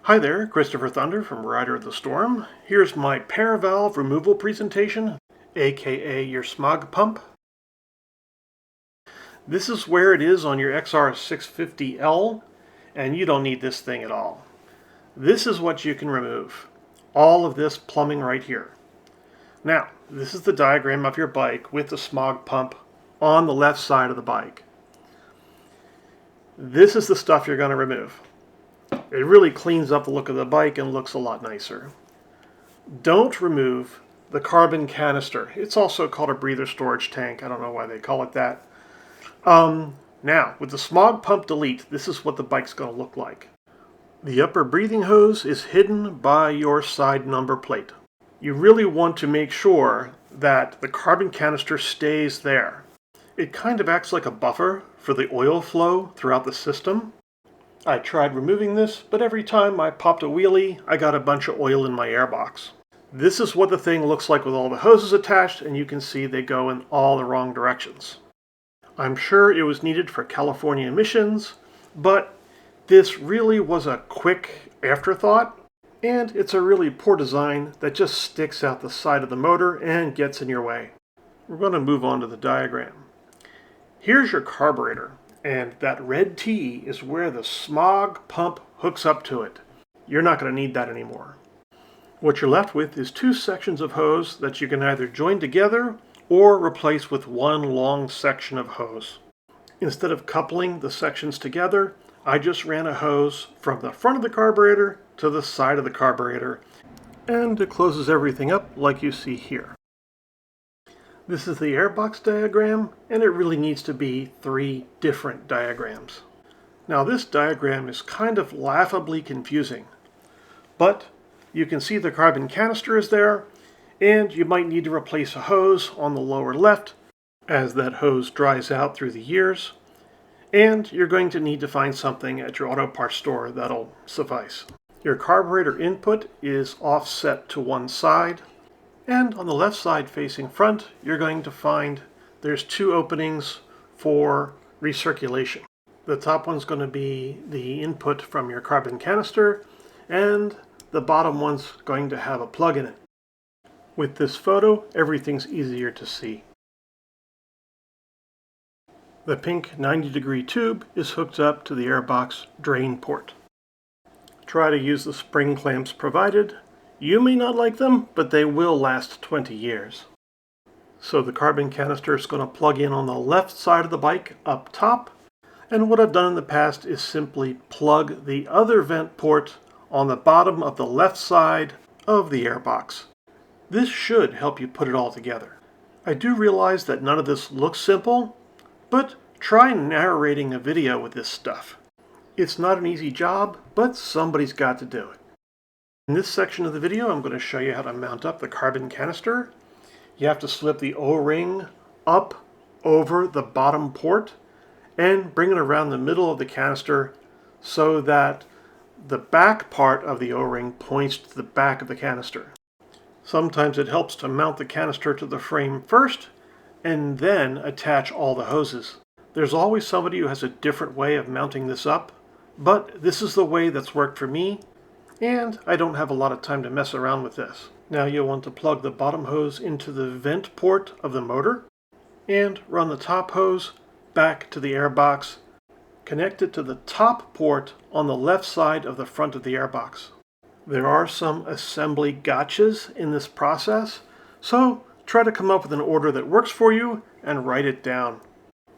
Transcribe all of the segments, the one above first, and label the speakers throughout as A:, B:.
A: Hi there, Christopher Thunder from Rider of the Storm. Here's my pair valve removal presentation, aka your smog pump. This is where it is on your XR650L, and you don't need this thing at all. This is what you can remove. All of this plumbing right here. Now, this is the diagram of your bike with the smog pump on the left side of the bike. This is the stuff you're going to remove. It really cleans up the look of the bike and looks a lot nicer. Don't remove the carbon canister. It's also called a breather storage tank. I don't know why they call it that. Now, with the smog pump delete, this is what the bike's going to look like. The upper breathing hose is hidden by your side number plate. You really want to make sure that the carbon canister stays there. It kind of acts like a buffer for the oil flow throughout the system. I tried removing this, but every time I popped a wheelie, I got a bunch of oil in my airbox. This is what the thing looks like with all the hoses attached, and you can see they go in all the wrong directions. I'm sure it was needed for California emissions, but this really was a quick afterthought, and it's a really poor design that just sticks out the side of the motor and gets in your way. We're going to move on to the diagram. Here's your carburetor. And that red T is where the smog pump hooks up to it. You're not going to need that anymore. What you're left with is two sections of hose that you can either join together or replace with one long section of hose. Instead of coupling the sections together, I just ran a hose from the front of the carburetor to the side of the carburetor, and it closes everything up like you see here. This is the Airbox diagram, and it really needs to be 3 different diagrams. Now this diagram is kind of laughably confusing, but you can see the carbon canister is there, and you might need to replace a hose on the lower left as that hose dries out through the years, and you're going to need to find something at your auto parts store that'll suffice. Your carburetor input is offset to one side, and on the left side facing front, you're going to find there's 2 openings for recirculation. The top one's going to be the input from your carbon canister, and the bottom one's going to have a plug in it. With this photo, everything's easier to see. The pink 90-degree tube is hooked up to the Airbox drain port. Try to use the spring clamps provided. You may not like them, but they will last 20 years. So the carbon canister is going to plug in on the left side of the bike up top, and what I've done in the past is simply plug the other vent port on the bottom of the left side of the Airbox. This should help you put it all together. I do realize that none of this looks simple, but try narrating a video with this stuff. It's not an easy job, but somebody's got to do it. In this section of the video, I'm going to show you how to mount up the carbon canister. You have to slip the O-ring up over the bottom port and bring it around the middle of the canister so that the back part of the O-ring points to the back of the canister. Sometimes it helps to mount the canister to the frame first and then attach all the hoses. There's always somebody who has a different way of mounting this up, but this is the way that's worked for me. And I don't have a lot of time to mess around with this. Now you'll want to plug the bottom hose into the vent port of the motor and run the top hose back to the Airbox. Connect it to the top port on the left side of the front of the Airbox. There are some assembly gotchas in this process, so try to come up with an order that works for you and write it down.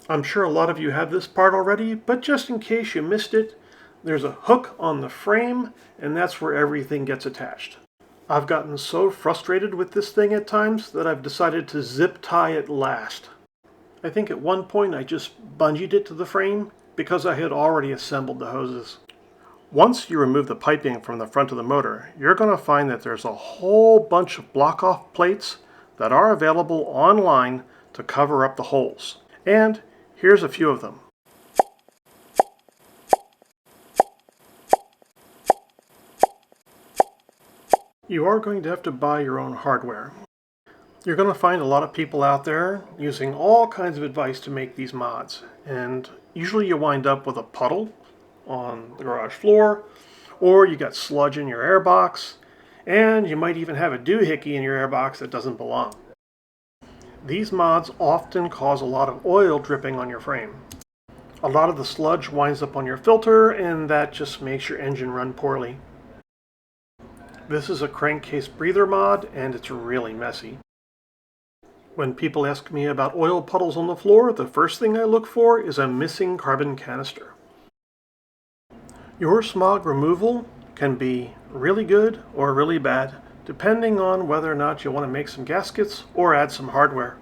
A: I'm sure a lot of you have this part already, but just in case you missed it, there's a hook on the frame, and that's where everything gets attached. I've gotten so frustrated with this thing at times that I've decided to zip tie it last. I think at one point I just bungeed it to the frame because I had already assembled the hoses. Once you remove the piping from the front of the motor, you're going to find that there's a whole bunch of block-off plates that are available online to cover up the holes. And here's a few of them. You are going to have to buy your own hardware. You're going to find a lot of people out there using all kinds of advice to make these mods, and usually you wind up with a puddle on the garage floor, or you got sludge in your airbox, and you might even have a doohickey in your airbox that doesn't belong. These mods often cause a lot of oil dripping on your frame. A lot of the sludge winds up on your filter, and that just makes your engine run poorly. This is a crankcase breather mod, and it's really messy. When people ask me about oil puddles on the floor, the first thing I look for is a missing carbon canister. Your smog removal can be really good or really bad, depending on whether or not you want to make some gaskets or add some hardware.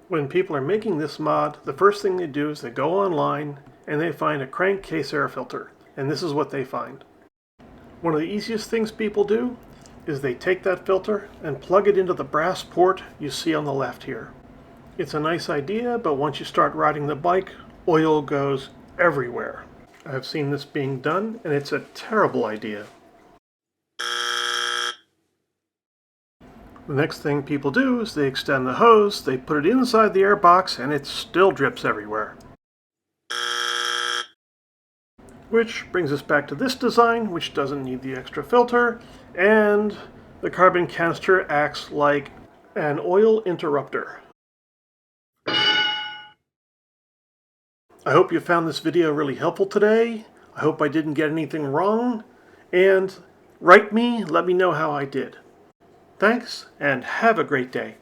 A: When people are making this mod, the first thing they do is they go online and they find a crankcase air filter, and this is what they find. One of the easiest things people do is they take that filter and plug it into the brass port you see on the left here. It's a nice idea, but once you start riding the bike, oil goes everywhere. I've seen this being done, and it's a terrible idea. The next thing people do is they extend the hose, they put it inside the airbox, and it still drips everywhere. Which brings us back to this design, which doesn't need the extra filter, and the carbon canister acts like an oil interrupter. I hope you found this video really helpful today. I hope I didn't get anything wrong, and write me, let me know how I did. Thanks, and have a great day.